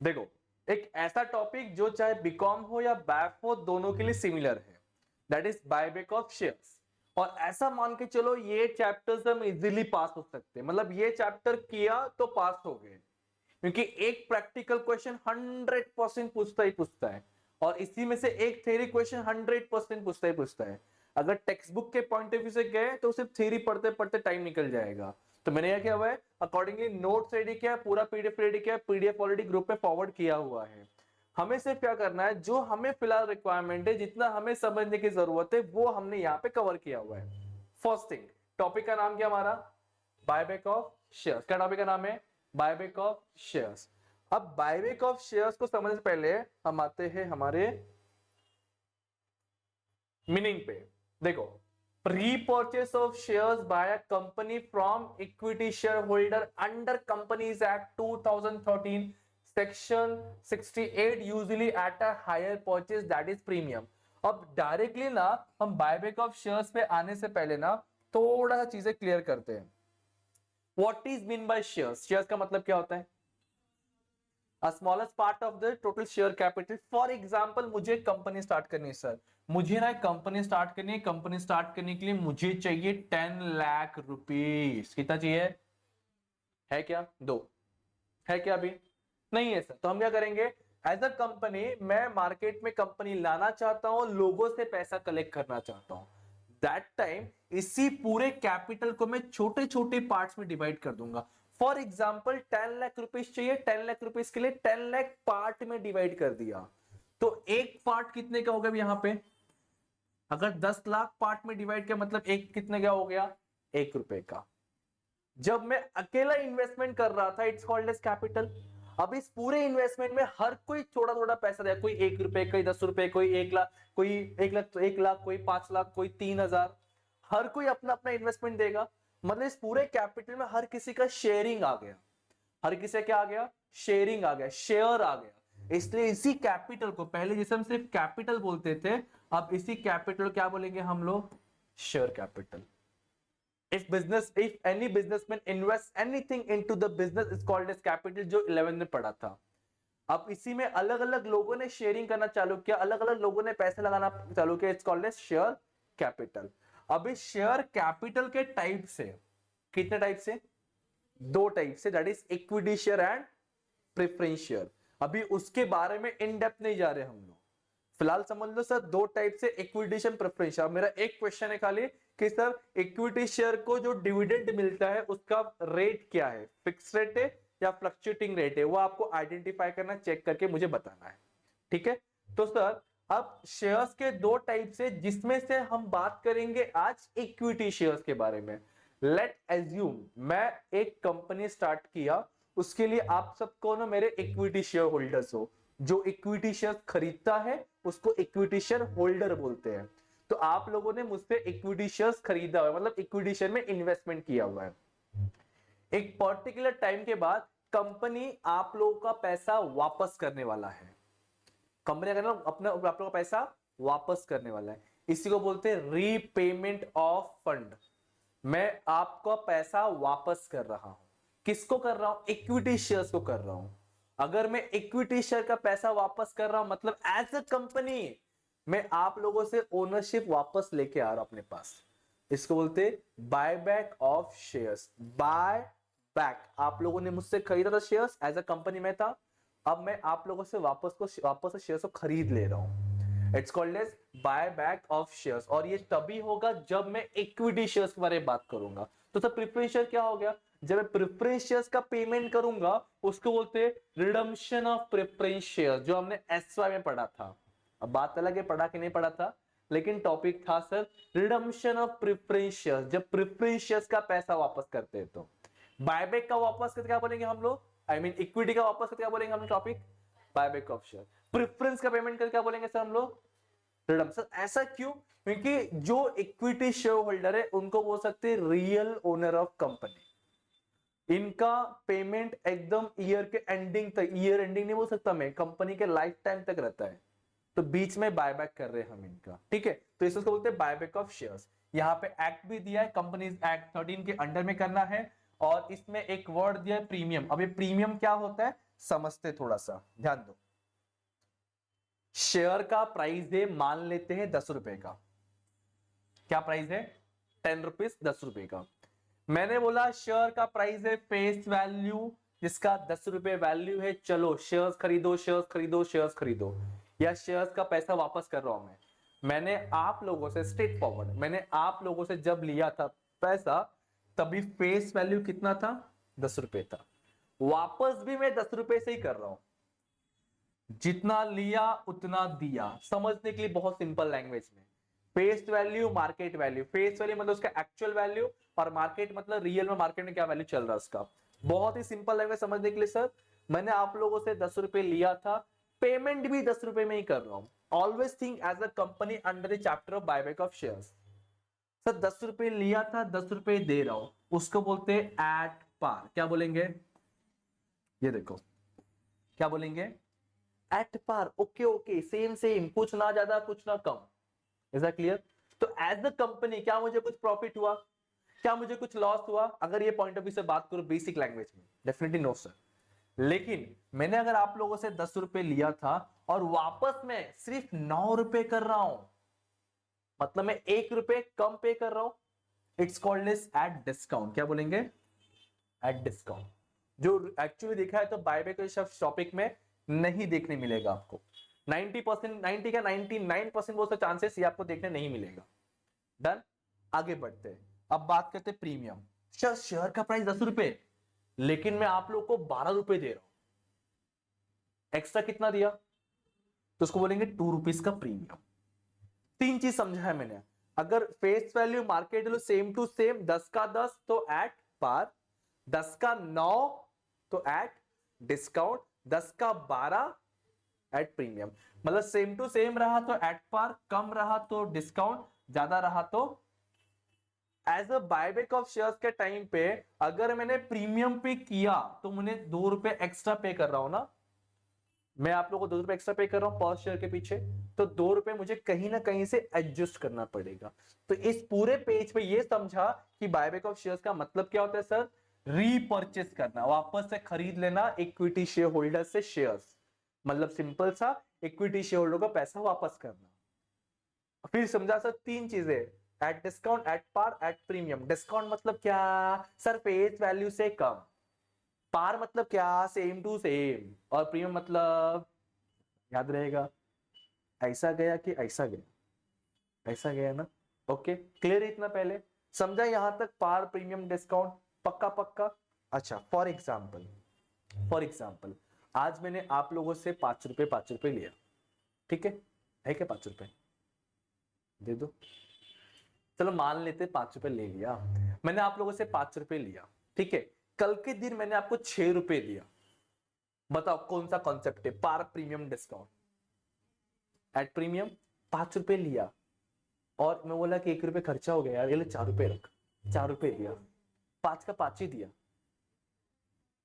देखो, एक ऐसा टॉपिक जो चाहे बीकॉम हो या बैफ हो, दोनों के लिए सिमिलर है, that is buyback of shares. और ऐसा मान के चलो ये चैप्टर्स हम इजीली पास हो सकते हैं, मतलब ये चैप्टर किया तो पास हो गए, क्योंकि एक प्रैक्टिकल क्वेश्चन 100% पूछता ही पूछता है, और इसी में से एक थ्योरी क्वेश्चन 100% पूछता ही पूछता है। अगर टेक्स्ट बुक के पॉइंट ऑफ व्यू से गए तो सिर्फ थ्योरी पढ़ते पढ़ते टाइम निकल जाएगा। तो मैंने यह क्या हुआ है, अकॉर्डिंगली नोट्स रेडी किया, पूरा पीडीएफ रेडी किया, पीडीएफ ऑलरेडी ग्रुप पे फॉरवर्ड किया हुआ है। हमें सिर्फ क्या करना है, जो हमें फिलहाल रिक्वायरमेंट है, जितना हमें समझने की जरूरत है, वो हमने यहाँ पे कवर किया हुआ है। फर्स्ट थिंग, टॉपिक का नाम क्या हमारा, बायबैक ऑफ शेयर्स। क्या टॉपिक का नाम है, बायबैक ऑफ शेयर्स। अब बायबैक ऑफ शेयर्स को समझने से पहले हम आते हैं हमारे मीनिंग पे। देखो, pre purchase of shares by a company from equity share holder under companies act 2013 section 68 usually at a higher purchase that is premium. अब डायरेक्टली ना हम बायबैक ऑफ शेयर्स पे आने से पहले ना थोड़ा सा चीजें क्लियर करते हैं। What is mean by shares, shares का मतलब क्या होता है, a smallest part of the total share capital। For example मुझे कंपनी स्टार्ट करनी है सर, मुझे ना कंपनी स्टार्ट करनी है, कंपनी स्टार्ट करने के लिए मुझे चाहिए 10 लाख रुपीज। कितना चाहिए, है क्या, दो, है क्या अभी, नहीं है सर। तो हम क्या करेंगे, एज अ कंपनी मैं मार्केट में कंपनी लाना चाहता हूं, लोगों से पैसा कलेक्ट करना चाहता हूं। दैट टाइम इसी पूरे कैपिटल को मैं छोटे छोटे पार्ट्स में डिवाइड कर दूंगा। फॉर एग्जाम्पल 10 लाख रुपीज चाहिए, 10 लाख रुपीज के लिए 10 लाख पार्ट में डिवाइड कर दिया। तो एक पार्ट कितने का होगा यहां पे, अगर 10 लाख पार्ट में डिवाइड किया मतलब एक कितने का हो गया, 1 रुपए का। जब मैं अकेला इन्वेस्टमेंट कर रहा था, इट्स कॉल्ड एज कैपिटल। अब इस पूरे इन्वेस्टमेंट में हर कोई थोड़ा थोड़ा पैसा देगा, कोई 1 रुपए, कोई 10 रुपए, कोई 1 लाख, कोई 1 लाख तो 1 लाख, कोई 5 लाख, कोई 3 हजार। हर कोई अपना अपना इन्वेस्टमेंट देगा। मतलब इस पूरे कैपिटल में हर किसी का शेयरिंग आ गया, हर किसी क्या आ गया, शेयरिंग आ गया, शेयर आ गया। इसलिए इसी कैपिटल को, पहले जिसे हम सिर्फ कैपिटल बोलते थे, अब इसी कैपिटल क्या बोलेंगे हम लोग, share capital. If any businessman invests anything into the business is called as capital, जो 11 में पढ़ा था। अब इसी में अलग अलग लोगों ने शेयरिंग करना चालू किया, अलग अलग लोगों ने पैसे लगाना चालू किया, it's called as share capital. अब इस शेयर कैपिटल के टाइप से, कितने टाइप से, दो टाइप से, that is equity share and preference share. अभी उसके बारे में इन डेप्थ नहीं जा रहे हम लोग, फिलहाल समझ लो सर दो टाइप से, इक्विटी शेयर, प्रेफरेंस शेयर। मेरा एक क्वेश्चन है खाली कि सर इक्विटी शेयर को जो डिविडेंड मिलता है उसका रेट क्या है, फिक्स रेट है या फ्लक्चुएटिंग रेट है, वो आपको आइडेंटिफाई करना, चेक करके मुझे बताना है। ठीक है, तो सर अब शेयर्स के दो टाइप से, जिसमें से हम बात करेंगे आज इक्विटी शेयर्स के बारे में। लेट एज्यूम मैं एक कंपनी स्टार्ट किया, उसके लिए आप सब कौन हो, मेरे इक्विटी शेयर होल्डर्स हो। जो इक्विटी शेयर खरीदता है उसको इक्विटी शेयर होल्डर बोलते हैं। तो आप लोगों ने मुझसे इक्विटी शेयर्स खरीदा हुआ है, मतलब इक्विटी शेयर में इन्वेस्टमेंट किया हुआ है। एक पर्टिकुलर टाइम के बाद कंपनी आप लोगों का पैसा वापस करने वाला है, कंपनी का अपना आप लोगों का पैसा वापस करने वाला है, इसी को बोलते हैं रीपेमेंट ऑफ फंड। मैं आपका पैसा वापस कर रहा हूं, किसको कर रहा हूं, इक्विटी शेयर्स को कर रहा हूं। अगर मैं इक्विटी शेयर का पैसा वापस कर रहा हूं, मतलब एज अ कंपनी मैं आप लोगों से ओनरशिप वापस लेके आ रहा हूं अपने पास, इसको बोलते bye back of shares. Buy back, आप लोगों ने मुझसे खरीदा था शेयर्स, एज अ कंपनी में था, अब मैं आप लोगों से वापस से शेयर्स को खरीद ले रहा हूं। It's called as buy back of shares. और ये तभी होगा जब मैं इक्विटी शेयर्स के बारे में बात करूंगा। तो सर प्रेफरेंस शेयर क्या हो गया, जब मैं प्रेफरेंस शेयर्स का पेमेंट करूंगा उसको बोलते हैं रिडम्पशन ऑफ प्रेफरेंस शेयर, जो हमने एसवाई में पढ़ा था। अब बात अलग है पढ़ा कि नहीं पढ़ा था, लेकिन टॉपिक था sir redemption of preference shares, जब प्रेफरेंस शेयर्स का पैसा वापस करते हैं। तो बायबैक का वापस करके क्या बोलेंगे हम लोग, आई मीन इक्विटी का वापस करके क्या बोलेंगे हम लोग, topic buyback of share. Preference का पेमेंट करके क्या बोलेंगे सर हम लोग, रिडम्पशन। ऐसा क्यों, क्योंकि जो इक्विटी शेयर होल्डर है उनको बोल सकते हैं रियल ओनर ऑफ कंपनी। इनका पेमेंट एकदम ईयर के एंडिंग तक, ईयर एंडिंग नहीं बोल सकता मैं, कंपनी के लाइफ टाइम तक रहता है। तो बीच में बायबैक कर रहे हैं हम इनका, ठीक है। तो इसको बोलते हैं बायबैक ऑफ शेयर्स। यहां पे एक्ट भी दिया है, कंपनीज एक्ट 13 के अंडर में करना है। और इसमें एक वर्ड दिया है प्रीमियम। अब ये प्रीमियम क्या होता है, समझते थोड़ा सा, ध्यान दो। शेयर का प्राइस है, मान लेते हैं 10 रुपए का। क्या प्राइस है? 10 रुपीज, 10 रुपए का। मैंने बोला शेयर का प्राइस है फेस वैल्यू, जिसका 10 रुपए वैल्यू है। चलो शेयर्स खरीदो, शेयर्स खरीदो, शेयर्स खरीदो, या शेयर्स का पैसा वापस कर रहा हूं मैं। मैंने आप लोगों से स्ट्रेट फॉरवर्ड, मैंने आप लोगों से जब लिया था पैसा, तभी फेस वैल्यू कितना था? 10 रुपए था। वापस भी मैं 10 रुपए से ही कर रहा हूं। जितना लिया उतना दिया। समझने के लिए बहुत सिंपल लैंग्वेज में, face value, market value. Face value मतलब उसका एक्चुअल वैल्यू, और मार्केट मतलब रियल में मार्केट में क्या वैल्यू चल रहा है उसका। बहुत ही सिंपल लैंग्वेज समझने के लिए सर, मैंने आप लोगों से 10 रुपए लिया था, पेमेंट भी 10 रुपए में ही कर रहा हूं। Always think as a company under the chapter of buyback of shares. Sir 10 रुपए लिया था, 10 रुपए दे रहा हूं, उसको बोलते हैं एट पार। क्या बोलेंगे? ये देखो, क्या बोलेंगे? At par. Okay okay, same same, कुछ ना ज्यादा कुछ ना कम। Is that clear? तो एज अ कंपनी क्या मुझे कुछ प्रॉफिट हुआ? क्या मुझे कुछ लॉस हुआ? अगर ये पॉइंट ऑफ व्यू से बात करो बेसिक लैंग्वेज में, डेफिनेटली नो सर। लेकिन मैंने अगर आप लोगों से 10 रुपए लिया था और वापस में सिर्फ 9 रुपए कर रहा हूं, मतलब मैं 1 रुपए कम पे कर रहा हूं, it's called as at discount. क्या बोलेंगे? At discount. जो एक्चुअली देखा है तो बायबैक के टॉपिक में नहीं देखने मिलेगा आपको। 90%, 90 का 99% वो चांसेस ये आपको देखने नहीं मिलेगा। डन। आगे बढ़ते हैं, अब बात करते हैं प्रीमियम। शेयर का प्राइस 10 रुपए, लेकिन मैं आप लोग को 12 रुपए दे रहा हूं। एक्स्ट्रा कितना दिया? तो उसको बोलेंगे 2 रुपीज का प्रीमियम। तीन चीज समझा है मैंने। अगर face value, market value same to same, 10 का 10 तो एट पार, 10 का 9 तो एट डिस्काउंट, 10 का 12 एट प्रीमियम। मतलब सेम टू सेम रहा तो एट पार, कम रहा तो डिस्काउंट, ज्यादा रहा तो। As a buyback of shares के टाइम पे अगर मैंने प्रीमियम पे किया तो मुझे 2 रुपए एक्स्ट्रा पे कर रहा हूं ना। मैं आप लोगों को 2 रुपए एक्स्ट्रा पे कर रहा हूं पर शेयर के पीछे, तो 2 रुपए मुझे कहीं ना कहीं से एडजस्ट करना पड़ेगा। तो इस पूरे पेज पे ये समझा कि बायबैक ऑफ शेयर्स का मतलब क्या होता है सर? रीपर्चेस करना, वापस से खरीद लेना इक्विटी शेयर होल्डर से शेयर्स। मतलब सिंपल सा, इक्विटी शेयर होल्डर को पैसा वापस करना। फिर समझा सर तीन चीजें, at discount, at par, at premium. Discount मतलब क्या सर? फेस वैल्यू से कम। पार मतलब क्या? Same to same. और प्रीमियम मतलब, याद रहेगा, ऐसा गया कि ऐसा गया, ऐसा गया ना। ओके, क्लियर है इतना? पहले समझा यहां तक? पार, प्रीमियम, डिस्काउंट, पक्का पक्का। अच्छा, फॉर एग्जाम्पल, फॉर एग्जाम्पल आज मैंने आप लोगों से 5 रुपए लिया, ठीक है क्या? 5 रुपए दे दो। चलो मान लेते 5 रुपए ले लिया मैंने आप लोगों से, 5 रुपए लिया, ठीक है। कल के दिन मैंने आपको 6 रुपए दिया। बताओ कौन सा कॉन्सेप्ट है? पार, प्रीमियम, डिस्काउंट। एट प्रीमियम 5 रुपए लिया और मैं बोला कि 1 रुपए खर्चा हो गया यार, ये ले 4 रुपए रख। 4 रुपए दिया, 5 का 5 ही दिया।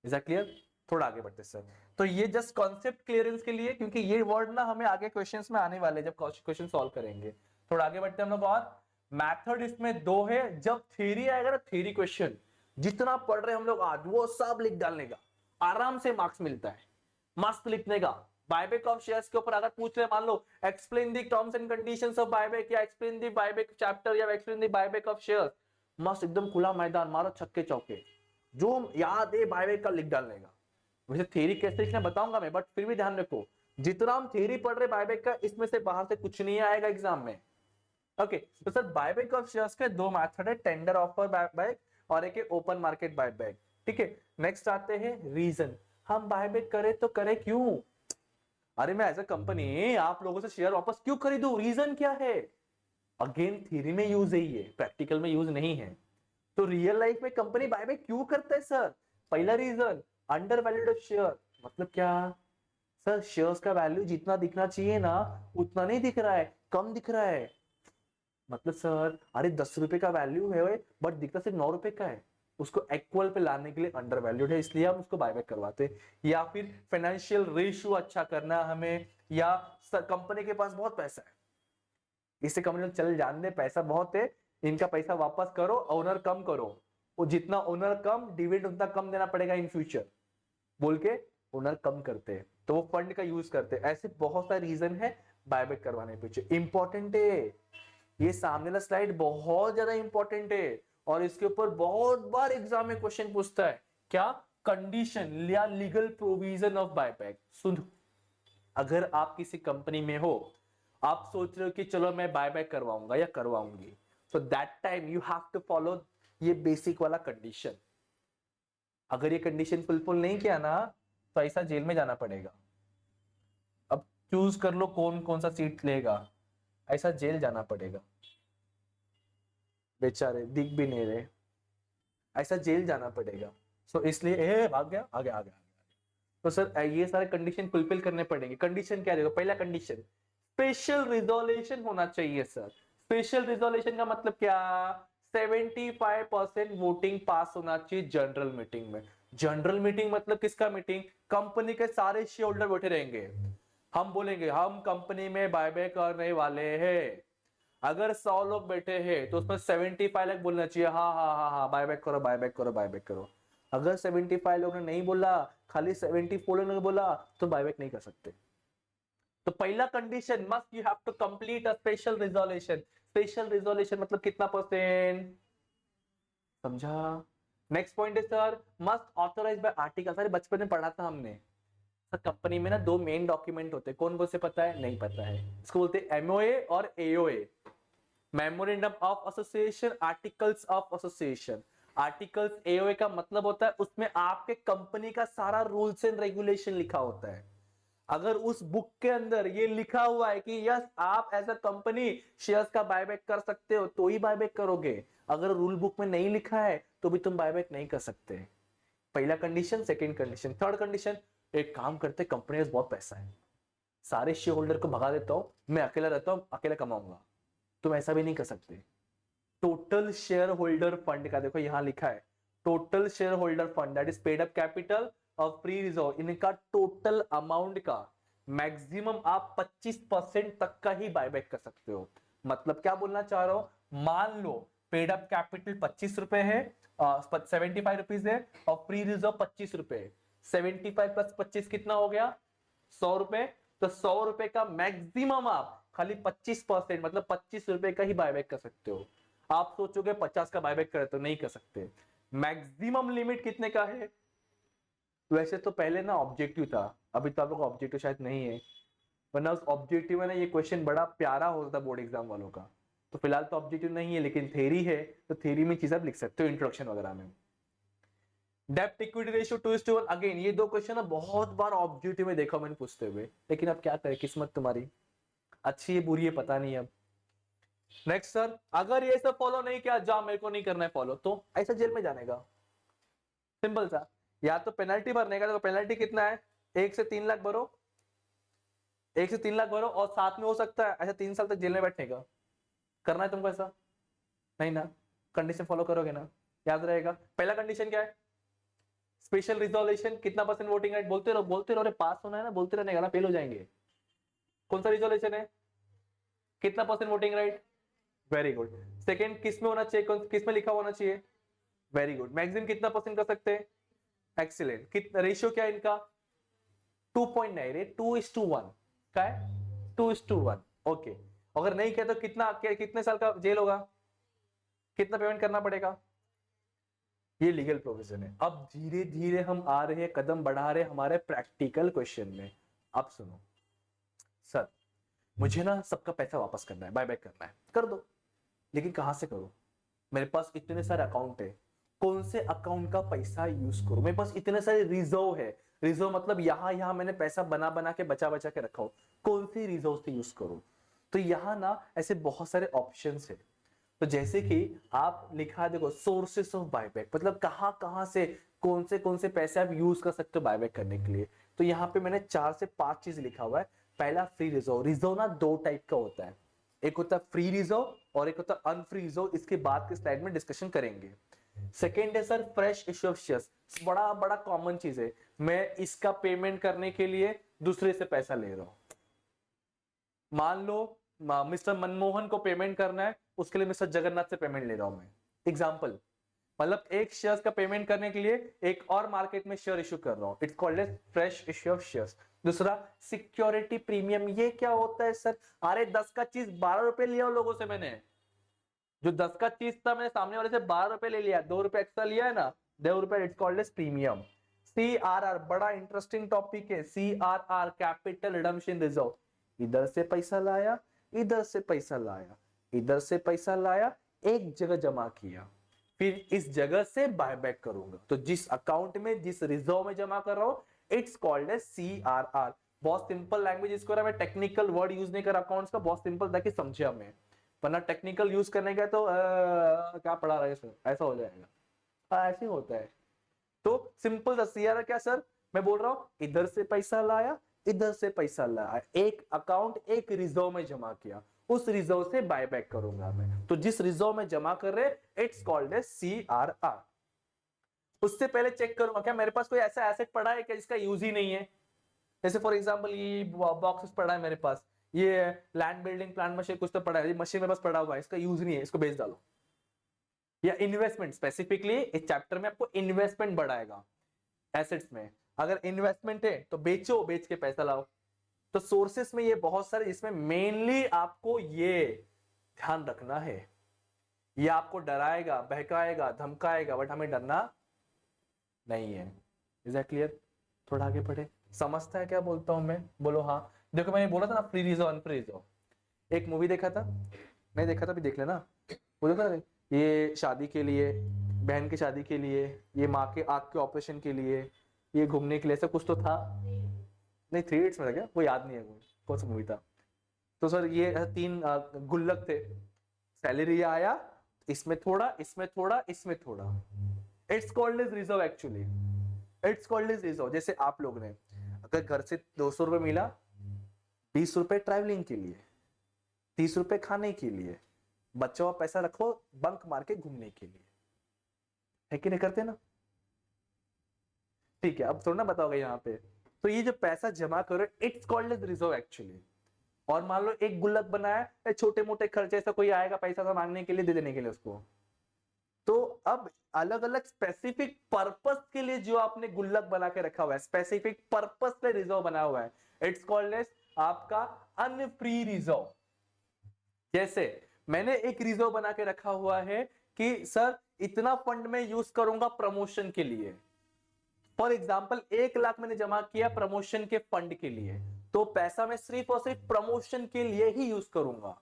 Is that clear? थोड़ा आगे बढ़ते सर। तो ये जस्ट कॉन्सेप्ट क्लियरेंस के लिए, क्योंकि ये वर्ड ना हमें आगे क्वेश्चंस में आने वाले जब क्वेश्चन सॉल्व करेंगे। थोड़ा आगे बढ़ते हैं हम लोग। और मेथड इसमें 2 है। जब थ्योरी आएगा ना, थ्योरी क्वेश्चन जितना पढ़ रहे हम लोग आज, वो सब लिख डालने का, आराम से मार्क्स मिलता है। मस्त लिखने का। बायबैक ऑफ शेयर्स के ऊपर अगर पूछ रहे, मान लो explain the terms and conditions of buyback, या एक्सप्लेन द बायबैक चैप्टर, या explain the buyback of shares, मस्त एकदम खुला मैदान, मारो छक्के चौके, जो याद है बायबैक का लिख डालने का। वैसे थ्योरी कैसे लिखना बताऊंगा मैं, बट फिर भी ध्यान रखो, जितना हम थ्योरी पढ़ रहे बायबैक का, इसमें से बाहर से कुछ नहीं आएगा एग्जाम में। ओके, तो सर बायबैक ऑफ शेयर्स के 2 मेथड है, टेंडर ऑफर बायबैक और एक ओपन मार्केट बायबैक, ठीक है। नेक्स्ट आते हैं रीजन, हम बायबैक करें तो करें क्यों? अरे मैं एज अ कंपनी आप लोगों से शेयर वापस क्यों खरीदूं? रीजन क्या है? अगेन थ्योरी में यूज है ये, प्रैक्टिकल में यूज नहीं है। तो रियल लाइफ में कंपनी बायबैक क्यों करता है सर? पहला रीजन, अंडर वैल्यूड शेयर। मतलब क्या सर? शेयर्स का वैल्यू जितना दिखना चाहिए ना, उतना नहीं दिख रहा है, कम दिख रहा है। मतलब सर अरे 10 रुपए का वैल्यू है बट दिखता सिर्फ 9 रुपए का है, उसको इक्वल पे लाने के लिए अंडर वैल्यूड है, इसलिए हम उसको बायबैक करवाते। या फिर फाइनेंशियल रेशियो अच्छा करना हमें, या कंपनी के पास बहुत पैसा है, इससे कंपनी चल जान दे, पैसा बहुत है, इनका पैसा वापस करो, ओनर कम करो, वो जितना ओनर कम डिविडेंड उतना कम देना पड़ेगा इन फ्यूचर, बोल के ओनर कम करते हैं तो वो फंड का यूज करते हैं। ऐसे बहुत सारे रीजन है बायबैक करवाने पीछे। इंपॉर्टेंट है ये, सामने वाला स्लाइड बहुत ज्यादा इंपॉर्टेंट है और इसके ऊपर बहुत बार एग्जाम में क्वेश्चन पूछता है। क्या? कंडीशन या लीगल प्रोविजन ऑफ बायबैक। सुनो, अगर आप किसी कंपनी में हो, आप सोच रहे हो कि चलो मैं बायबैक करवाऊंगा या करवाऊंगी, तो that time you have to follow ये बेसिक वाला कंडीशन। अगर ये कंडीशन फुलफिल नहीं किया ना तो ऐसा जेल में जाना पड़ेगा। अब चूज कर लो कौन कौन सा सीट लेगा, ऐसा जेल जाना पड़ेगा। बेचारे दिख भी नहीं रहे, ऐसा जेल जाना पड़ेगा। सो इसलिए भाग गया, आगे आगे आगे। तो सर ये सारे कंडीशन फुलफिल करने पड़ेंगे। कंडीशन क्या रहेगा? पहला कंडीशन स्पेशल रिजोल्यूशन होना चाहिए सर। स्पेशल रिजोल्यूशन का मतलब क्या? 75% वोटिंग पास होना चाहिए जनरल मीटिंग में। जनरल मीटिंग मतलब किसका मीटिंग? कंपनी के सारे शेयर होल्डर बैठे रहेंगे। हम बोलेंगे हम कंपनी में बायबैक करने वाले हैं। अगर 100 लोग बैठे हैं तो उसमें 75 लाख बोलना चाहिए हाँ हाँ हाँ हाँ बायबैक करो बायबैक करो बायबैक करो। अगर 75 लोगों ने नहीं बोला, खाली 74 लोगों ने बोला, तो बायबैक नहीं कर सकते। तो पहला condition must you have to complete a special resolution. Special resolution मतलब कितना परसेंट? समझा? नेक्स्ट पॉइंट है sir must authorise by article. सारे बचपन में पढ़ा था हमने सर। कंपनी में ना दो मेन डॉक्यूमेंट होते हैं, कौन कौन से पता है? नहीं पता है। इसको बोलते हैं एमओए और AOA. Memorandum of association, articles of association. Articles AOA का मतलब होता है उसमें आपके कंपनी का सारा रूल्स एंड रेगुलेशन लिखा होता है। अगर उस बुक के अंदर ये लिखा हुआ है कि यस आप एज अ कंपनी शेयर्स का बायबैक कर सकते हो तो ही बायबैक करोगे। अगर रूल बुक में नहीं लिखा है तो भी तुम बायबैक नहीं कर सकते। पहला condition. Second condition. Third condition, एक काम करते कंपनी में बहुत पैसा है, सारे शेयर होल्डर को भगा देता हूं, मैं अकेला रहता हूं, अकेला कमाऊंगा। तुम ऐसा भी नहीं कर सकते। टोटल शेयर होल्डर फंड का देखो यहां लिखा है, total share holder fund that is paid up capital और फ्री रिजर्व, इनका टोटल अमाउंट का मैक्सिमम आप 25% तक का ही बायबैक कर सकते हो। मतलब क्या बोलना चाह रहा हूं? मान लो पेड अप कैपिटल 25 रुपए है, 75 रुपीज है और फ्री रिजर्व 25 रुपए। 75 प्लस 25 कितना हो गया? 100 रुपए। तो 100 रुपए का मैक्सिमम आप खाली 25% मतलब 25 रुपए का ही बायबैक कर सकते हो। आप सोचोगे 50 का बायबैक करे तो नहीं कर सकते। मैक्सिमम लिमिट कितने का है? वैसे तो पहले ना ऑब्जेक्टिव था, अभी तो आप लोग ऑब्जेक्टिव शायद नहीं है, वरना उस ऑब्जेक्टिव में ना ये क्वेश्चन बड़ा प्यारा होता बोर्ड एग्जाम वालों का। तो फिलहाल तो ऑब्जेक्टिव नहीं है लेकिन थ्योरी है, तो थ्योरी में चीजें आप लिख सकते हो इंट्रोडक्शन वगैरह में। डेब्ट इक्विटी रेशियो 2:1। अगेन ये दो क्वेश्चन ना बहुत बार ऑब्जेक्टिव में देखा मैंने पूछते हुए, लेकिन अब क्या करें, किस्मत तुम्हारी अच्छी है बुरी है पता नहीं अब। नेक्स्ट सर, अगर ये सब फॉलो नहीं किया, जा मेरे को नहीं करना है फॉलो, तो ऐसा जेल में जाने का। सिंपल सा, या तो पेनल्टी भरने का। तो पेनल्टी कितना है? 1 से 3 लाख भरो, 1 से 3 लाख भरो और साथ में हो सकता है ऐसा 3 साल तक जेल में बैठने का। करना है तुमको ऐसा? नहीं ना? कंडीशन फॉलो करोगे ना? याद रहेगा। पहला कंडीशन क्या है? Special resolution. कितना परसेंट वोटिंग राइट? बोलते रहो रे, पास होना है ना, बोलते रहने का ना, फेल हो जाएंगे। कौन सा रिजोल्यूशन है? कितना percent voting right? Very good. Second, किस में होना चाहिए, किस में लिखा होना चाहिए? Very good. मैक्सिमम कितना परसेंट कर सकते हैं? एक्सीलेंट। कितना रेशियो क्या है इनका? 2.9 रे, 2:1 का है, 2:1। ओके। अगर नहीं किया तो कितने साल का जेल होगा? कितना पेमेंट करना पड़ेगा? ये लीगल प्रोविजन है। अब धीरे धीरे हम आ रहे हैं, कदम बढ़ा रहे हमारे प्रैक्टिकल क्वेश्चन में। अब सुनो सर, मुझे ना सबका पैसा वापस करना है, बाय बैक करना है, कर दो, लेकिन कहां से करूं? मेरे पास इतने सारे अकाउंट है, कौन से अकाउंट का पैसा यूज करूं? मेरे पास इतने सारे रिजर्व है, रिजर्व मतलब यहां यहां मैंने पैसा बना बना के बचा बचा के रखा हो, कौन सी रिजर्व से यूज करूं? तो यहां ना ऐसे बहुत सारे ऑप्शंस है। तो जैसे कि आप लिखा देखो सोर्सेस ऑफ बायबैक, मतलब कहां कहां से कौन से पैसे आप यूज कर सकते हो बायबैक करने के लिए। तो यहाँ पे मैंने 4 से 5 चीज लिखा हुआ है। पहला फ्री रिजर्व। रिजर्व ना दो टाइप का होता है, एक होता है फ्री रिजर्व और एक होता है अनफ्री रिजर्व। इसके बाद के स्लाइड में डिस्कशन करेंगे। सेकेंड है sir fresh issue of shares. बड़ा बड़ा कॉमन चीज है, मैं इसका पेमेंट करने के लिए दूसरे से पैसा ले रहा हूं। मान लो मिस्टर मनमोहन को पेमेंट करना है, उसके लिए मिस्टर जगन्नाथ से पेमेंट ले रहा हूं मैं, एग्जाम्पल। मतलब एक शेयर्स का पेमेंट करने के लिए एक और मार्केट में शेयर इश्यू कर रहा हूं, it's called as fresh issue of shares. दूसरा सिक्योरिटी प्रीमियम, ये क्या होता है सर? अरे 10 का चीज 12 रुपए लिया उन लोगों से मैंने, जो 10 का चीज था मैंने सामने वाले से 12 रुपए ले लिया, 2 रुपए एक्स्ट्रा लिया है ना, 2 रुपए, it's called as premium. CRR बड़ा इंटरेस्टिंग टॉपिक है, CRR कैपिटल रिडम्पशन रिजर्व, इधर से पैसा लाया, इधर से पैसा लाया, इधर से पैसा लाया, एक जगह जमा किया, फिर इस जगह से बायबैक करूंगा, तो जिस अकाउंट में जिस रिजर्व में जमा कर रहा हूं इट्स कॉल्ड एज CRR। बहुत सिंपल लैंग्वेज इसको रहा, मैं टेक्निकल वर्ड यूज नहीं कर रहा अकाउंट्स का, बहुत सिंपल ताकि समझे हमें, वरना टेक्निकल यूज करने का तो क्या पढ़ा रहा है सर, ऐसा हो जाएगा, ऐसे होता है। तो सिंपल सा CRR क्या सर, मैं बोल रहा हूं इधर से पैसा लाया, इधर से पैसा लाया, एक अकाउंट एक रिजर्व में जमा किया, उस रिजर्व से बायबैक करूंगा मैं, तो जिस रिजर्व में जमा कर रहे इट्स कॉल्ड एज CRR। उससे पहले चेक करूंगा क्या मेरे पास कोई ऐसा एसेट पड़ा है क्या जिसका यूज ही नहीं है, जैसे फॉर एग्जांपल ये बॉक्सेस पड़ा है मेरे पास, ये लैंड बिल्डिंग प्लांट मशीन कुछ तो पड़ा है, ये मशीन मेरे पास पड़ा हुआ है, इसका यूज नहीं है, इसको बेच डालो। या इन्वेस्टमेंट, स्पेसिफिकली इस चैप्टर में आपको इन्वेस्टमेंट बढ़ाएगा एसेट्स में, अगर इन्वेस्टमेंट है तो बेचो, बेच के पैसा लाओ। तो सोर्सेस में ये बहुत सारे, इसमें मेनली आपको ये ध्यान रखना है, ये आपको डराएगा, बहकाएगा, धमकाएगा, बट हमें डरना नहीं है। Is that clear? थोड़ा आगे बढ़े, समझता है क्या बोलता हूं मैं? बोलो हाँ। देखो मैंने बोला था ना फ्री रिजर्व अनफ्री रिजर्व, एक मूवी देखा था, नहीं देखा था भी देख लेना, वो देखा था, ये शादी के लिए, बहन की शादी के लिए, ये माँ के आंख के ऑपरेशन के लिए, ये घूमने के लिए, ऐसा कुछ तो था, नहीं 3 इडियट्स में था क्या, वो याद नहीं है वो कौन सा मूवी था। तो सर ये 3 गुल्लक थे, सैलरी आया, इसमें थोड़ा, इसमें थोड़ा, इसमें थोड़ा, it's called as reserve actually, it's called as reserve. जैसे आप लोग ने अगर घर से 200 रुपए मिला, 20 रुपए ट्रैवलिंग के लिए, 30 रुपए खाने के लिए, बच्चों का पैसा रखो बंक मार के घूमने के लिए, है कि नहीं करते ना? ठीक है, अब थोड़ा ना बताओगे यहाँ पे, तो ये जो पैसा जमा करो it's called as reserve actually. और मान लो एक गुल्लक बनाया, छोटे मोटे खर्चे ऐसा कोई आएगा पैसा सा मांगने के लिए, दे देने के लिए उसको, तो अब अलग अलग स्पेसिफिक पर्पस के लिए जो आपने गुल्लक बना के रखा हुआ है, स्पेसिफिक पर्पस पे रिजर्व बना हुआ है, इट्स कॉल्ड एज आपका अनफ्री रिजर्व। जैसे मैंने एक रिजर्व बना के रखा हुआ है कि सर इतना फंड में यूज करूंगा प्रमोशन के लिए, फॉर एग्जाम्पल 1 लाख मैंने जमा किया प्रमोशन के फंड के लिए, तो पैसा मैं सिर्फ और सिर्फ प्रमोशन के लिए ही यूज करूंगा,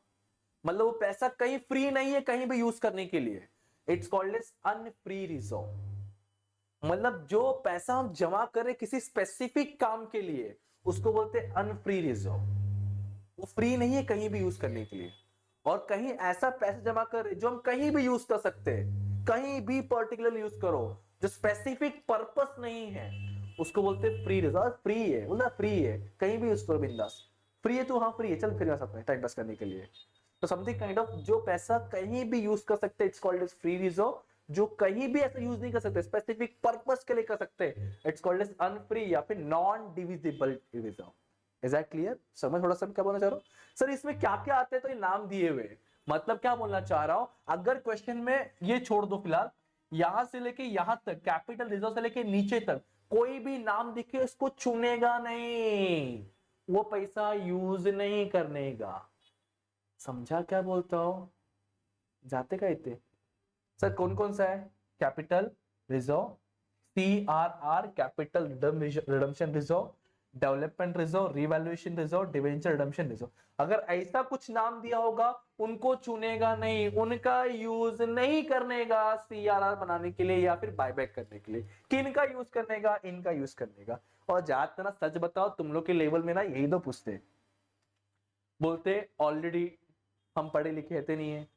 मतलब वो पैसा कहीं फ्री नहीं है कहीं भी यूज करने के लिए, इट्स कॉल्ड एज अनफ्री रिजर्व। मतलब जो पैसा हम जमा करें किसी स्पेसिफिक काम के लिए उसको बोलते हैं अनफ्री रिजर्व, वो फ्री नहीं है कहीं भी यूज करने के लिए। और कहीं ऐसा पैसा जमा कर जो हम कहीं भी यूज कर सकते हैं, कहीं भी पर्टिकुलर यूज करो, जो स्पेसिफिक पर्पस नहीं है उसको बोलते हैं फ्री रिजर्व। फ्री है बोला, फ्री है कहीं भी यूज करो बिंदास, फ्री है तो हाँ फ्री है, चल फिर सकते हैं टाइम पास करने के लिए, तो समथिंग काइंड ऑफ जो पैसा कहीं भी यूज कर सकते हैं it's called as free reserve, जो कहीं भी ऐसा यूज नहीं कर सकते स्पेसिफिक पर्पस के लिए कर सकते हैं इट्स कॉल्ड एज अनफ्री या फिर non divisible reserve. Is that clear? समझ थोड़ा सा क्या बोलना चाह रहा हूं सर, इसमें क्या क्या आते हैं तो ये नाम दिए हुए, मतलब क्या बोलना चाह रहा हूं, अगर क्वेश्चन में ये छोड़ दो फिलहाल, यहां से लेके यहां तक कैपिटल रिजर्व से लेके नीचे तक कोई भी नाम दिखे इसको चुनेगा नहीं, वो पैसा यूज नहीं करने का। समझा क्या बोलता हूं? जाते का इतने सर कौन कौन सा है? Capital reserve, CRR capital redemption reserve, development reserve, revaluation reserve, debenture redemption reserve. अगर ऐसा कुछ नाम दिया होगा उनको चुनेगा नहीं, उनका यूज नहीं करने का CRR बनाने के लिए या फिर बायबैक करने के लिए। किनका यूज करने का? इनका यूज करने का। और ज्यादातर ना सच बताओ तुम लोग के लेवल में ना यही तो पूछते, बोलते ऑलरेडी हम पढ़े लिखे रहते नहीं है।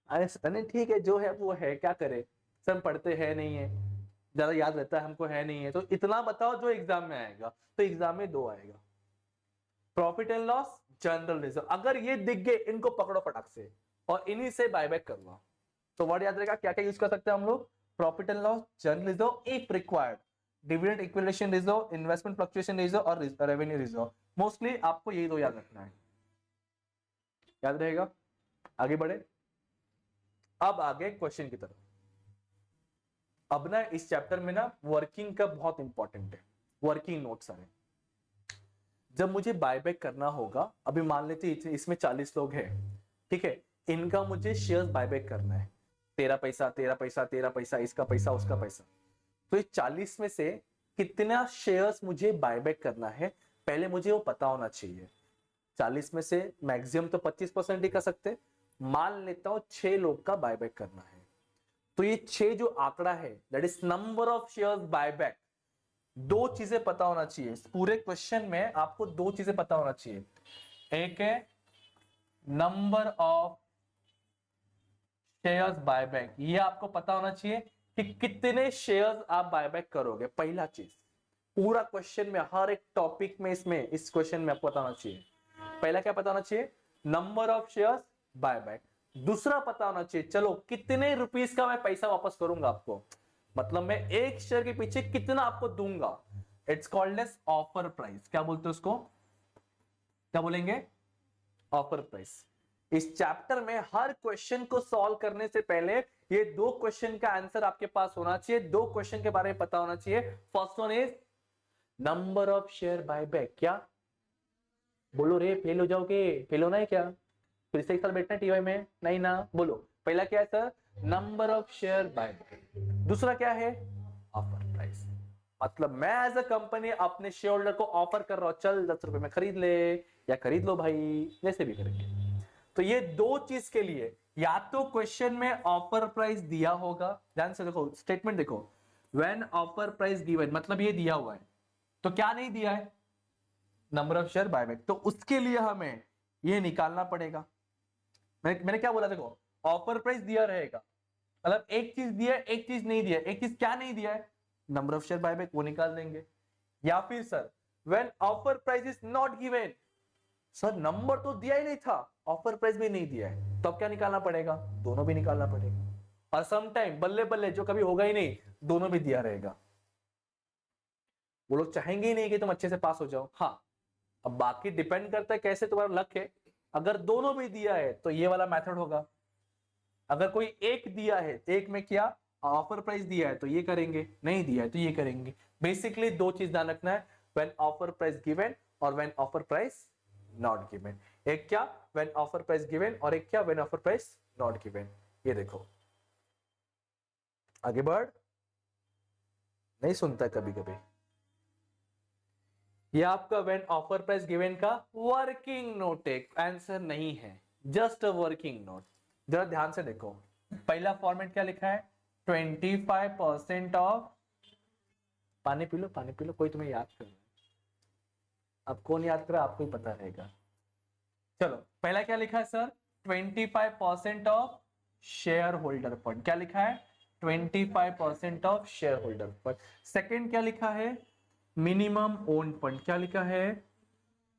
अरे ठीक है जो है वो है, क्या करे, सब पढ़ते हैं नहीं है, ज्यादा याद रहता है हमको है नहीं है, तो इतना बताओ जो एग्जाम में आएगा, तो एग्जाम में 2 आएगा, profit and loss, general reserve. अगर ये दिख गए इनको पकड़ो फटाक से और इन्हीं से बायबैक करवा, तो वर्ड याद रहेगा क्या क्या यूज कर सकते हैं हम लोग, profit and loss, general reserve if required, dividend equalisation reserve, investment fluctuation reserve और रेवेन्यू रिजर्व। मोस्टली आपको यही 2 याद रखना है, याद रहेगा। आगे बढ़े, अब आगे क्वेश्चन की तरफ। अब ना इस चैप्टर में ना वर्किंग का बहुत इंपॉर्टेंट है, वर्किंग नोट सारे। जब मुझे बायबैक करना होगा, अभी मान लेते इसमें 40 लोग हैं, ठीक है, इनका मुझे शेयर्स बायबैक करना है, 13 पैसा 13 पैसा 13 पैसा, इसका पैसा उसका पैसा। तो ये 40 में से कितना शेयर्स मुझे बायबैक करना है, पहले मुझे वो पता होना चाहिए। 40 में से मैक्सिमम तो 25% ही कर सकते, मान लेता हूं 6 लोग का बायबैक करना है। तो ये 6 जो आंकड़ा है, that is number of shares buyback. दो चीजें पता होना चाहिए पूरे क्वेश्चन में, आपको दो चीजें पता होना चाहिए। एक है नंबर ऑफ शेयर्स बायबैक, ये आपको पता होना चाहिए कि कितने शेयर्स आप बायबैक करोगे, पहला चीज। पूरा क्वेश्चन में हर एक टॉपिक में इसमें इस क्वेश्चन में आपको पता होना चाहिए। पहला क्या पता होना चाहिए, नंबर ऑफ शेयर्स बायबैक। दूसरा पता होना चाहिए चलो कितने रुपीस का मैं पैसा वापस करूंगा आपको, मतलब मैं एक शेयर के पीछे कितना आपको दूंगा। It's called as offer price. क्या बोलते हैं उसको, क्या बोलेंगे, ऑफर प्राइस। इस चैप्टर में हर क्वेश्चन को सॉल्व करने से पहले ये दो क्वेश्चन का आंसर आपके पास होना चाहिए, दो क्वेश्चन के बारे में पता होना चाहिए। First one is number of share buyback. क्या बोलो रे, फेल हो जाओगे, फेल होना है क्या, फिर से एक साल बैठना टीवाई में, नहीं ना, बोलो। पहला क्या है sir, number of share buyback. दूसरा क्या है, ऑफर प्राइस। मतलब मैं एज अ कंपनी अपने शेयर होल्डर को ऑफर कर रहा हूं, चल 10 रुपए में खरीद ले या खरीद लो भाई, जैसे भी करेंगे। तो ये दो चीज के लिए या तो क्वेश्चन में ऑफर प्राइस दिया होगा, ध्यान से देखो स्टेटमेंट देखो, व्हेन ऑफर प्राइस गिवन, मतलब ये दिया हुआ है, तो क्या नहीं दिया है, नंबर ऑफ शेयर बायबैक, तो उसके लिए हमें ये निकालना पड़ेगा। मैंने क्या बोला, देखो ऑफर प्राइस दिया रहेगा, मतलब एक चीज दिया है एक चीज नहीं दिया है, एक चीज क्या नहीं दिया है, नंबर ऑफ शेयर बायबैक, वो निकाल देंगे। या फिर sir when offer price is not given, sir number तो दिया ही नहीं था, ऑफर प्राइस भी नहीं दिया है, तो अब क्या निकालना पड़ेगा, दोनों भी निकालना पड़ेगा। और सम टाइम बल्ले बल्ले जो कभी होगा ही नहीं, दोनों भी दिया रहेगा। वो लोग चाहेंगे ही नहीं कि तुम अच्छे से पास हो जाओ। हाँ, अब बाकी डिपेंड करता है कैसे तुम्हारा लक है। अगर दोनों भी दिया है तो ये वाला मेथड होगा, अगर कोई एक दिया है, एक में क्या ऑफर प्राइस दिया है तो ये करेंगे, नहीं दिया है तो ये करेंगे। बेसिकली दो चीज ध्यान रखना है, व्हेन ऑफर प्राइस गिवन और when offer price not given. एक क्या व्हेन ऑफर प्राइस गिवन और एक क्या when offer price not given. ये देखो आगे बढ़, नहीं सुनता कभी कभी। ये आपका व्हेन ऑफर प्राइस गिवन का वर्किंग नोट है, आंसर नहीं है, जस्ट अ वर्किंग नोट। जरा ध्यान से देखो, पहला फॉर्मेट क्या लिखा है, 25% ऑफ, पानी पी लो पानी पी लो, कोई तुम्हें याद कर रहा है, अब कौन याद कर रहा है आपको ही पता रहेगा। चलो पहला क्या लिखा है sir, 25% of share holder fund. क्या लिखा है, 25% of share holder fund. Second क्या लिखा है, मिनिमम ओन फंड। क्या लिखा है,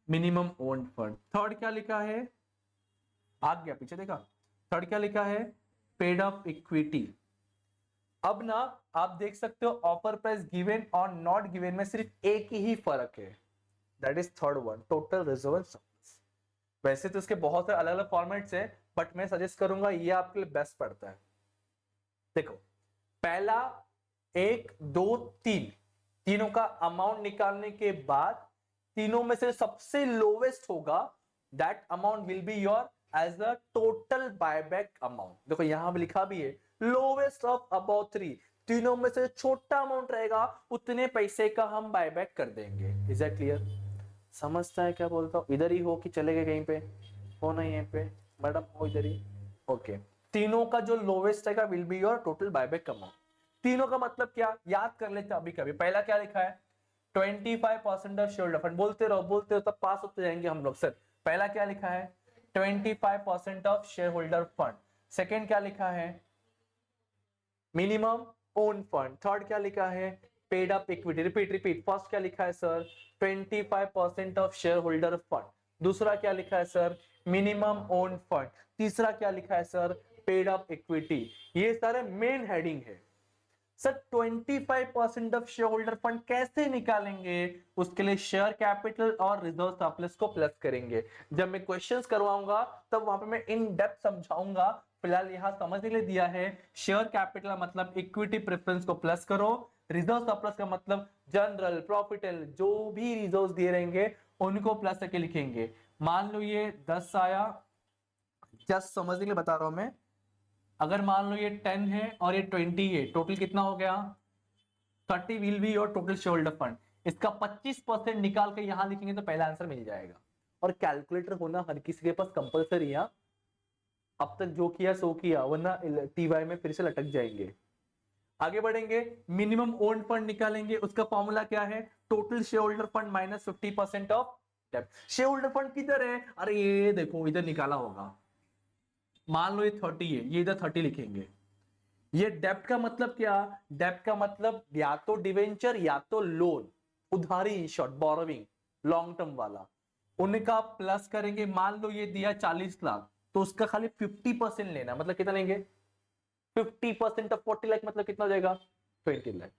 मिनिमम ओन फंड। थर्ड क्या लिखा है, भाग गया पीछे देखा, थर्ड क्या लिखा है, पेड ऑफ इक्विटी। अब ना आप देख सकते हो ऑफर प्राइस गिवन और नॉट गिवन में सिर्फ एक ही फर्क है, that is third one, total reserve and surplus. वैसे तो इसके बहुत सारे अलग अलग फॉर्मेट्स है, बट मैं सजेस्ट करूंगा ये आपके लिए बेस्ट पड़ता है। देखो पहला 1 2 3, तीनों का अमाउंट निकालने के बाद तीनों में से सबसे लोवेस्ट होगा, that amount will be your as a total buyback amount. देखो यहां भी लिखा भी है लोवेस्ट ऑफ अबाउट 3, तीनों में से छोटा अमाउंट रहेगा, उतने पैसे का हम बायबैक कर देंगे। इज दैट क्लियर, समझता है क्या बोलता हूं, इधर ही हो कि चले गए कहीं पे, हो नहीं यहाँ पे मैडम, हो इधर ही, ओके। तीनों का जो लोवेस्ट है will be your total buyback amount. तीनों का मतलब क्या, याद कर लेते अभी कभी। पहला क्या लिखा है, 25% ऑफ शेयर होल्डर फंड, बोलते रहो तब पास होते जाएंगे हम लोग। सर पहला क्या लिखा है, 25% of share holder fund. Second क्या लिखा है, मिनिमम ओन फंड। थर्ड क्या लिखा है, paid up equity. Repeat repeat, first क्या लिखा है sir, 25% of share holder fund. दूसरा क्या लिखा है सर, मिनिमम ओन फंड। तीसरा क्या लिखा है सर, पेड अप इक्विटी। ये सारे मेन हेडिंग है। Sir 25% of share holder fund कैसे निकालेंगे, उसके लिए शेयर कैपिटल और रिजर्व सरप्लस को प्लस करेंगे। जब मैं क्वेश्चंस करवाऊंगा तब वहां पे मैं इन डेप्थ समझाऊंगा फिलहाल यहाँ समझने के लिए दिया है शेयर कैपिटल मतलब इक्विटी प्रेफरेंस को प्लस करो, रिजर्व सरप्लस का मतलब जनरल प्रॉफिट जो भी रिजर्व दिए रहेंगे उनको प्लस करके लिखेंगे। मान लो ये 10 आया, जस्ट समझने के लिए बता रहा हूं मैं, अगर मान लो ये 10 है और ये 20 है, टोटल कितना हो गया 30 will be your total share holder fund. इसका 25% निकाल के यहां लिखेंगे तो पहला आंसर मिल जाएगा। और कैलकुलेटर होना हर किसी के पास कंपलसरी है, अब तक जो किया सो किया, वरना टीवाई में फिर से लटक जाएंगे। आगे बढ़ेंगे, मिनिमम ओन फंड निकालेंगे, उसका फॉर्मूला क्या है, total share holder fund minus 50% of डेब्ट। शेयर होल्डर फंड किधर है, अरे ये देखो इधर निकाला होगा, मान लो ये 30 है, ये इधर 30 लिखेंगे। ये डेब्ट का मतलब क्या, डेब्ट का मतलब या तो डिवेंचर या तो लोन, उधारी, शॉर्ट बोरोविंग, लॉन्ग टर्म वाला, उनका प्लस करेंगे। मान लो ये दिया 40 लाख, तो उसका खाली 50% लेना, मतलब कितना लेंगे 50% ऑफ 40 लाख मतलब कितना हो जाएगा 20 लाख।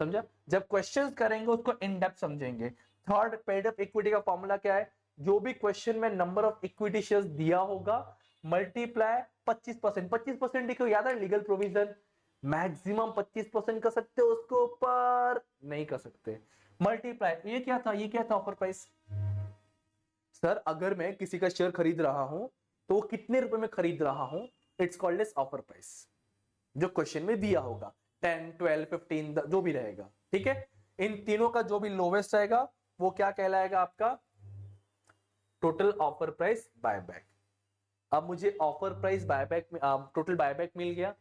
समझा, जब क्वेश्चंस करेंगे उसको इन डेप्थ समझेंगे। थर्ड, पेड अप इक्विटी का फॉर्मूला क्या है, जो भी क्वेश्चन में नंबर ऑफ इक्विटी शेयर्स दिया होगा मल्टीप्लाई 25%। 25% लिखो, याद है लीगल प्रोविजन, मैक्सिमम 25% कर सकते हो, उसको ऊपर नहीं कर सकते। मल्टीप्लाई, ये क्या था, ये क्या था ऑफर प्राइस। सर अगर मैं किसी का शेयर खरीद रहा हूं तो वो कितने रुपए में खरीद रहा हूं, it's called as offer price, जो क्वेश्चन में दिया होगा 10, 12, 15 जो भी रहेगा। ठीक है, इन तीनों का जो भी लोवेस्ट रहेगा वो क्या कहलाएगा आपका टोटल ऑफर प्राइस बायबैक। अब मुझे ऑफर प्राइस बायबैक में टोटल बायबैक मिल गया,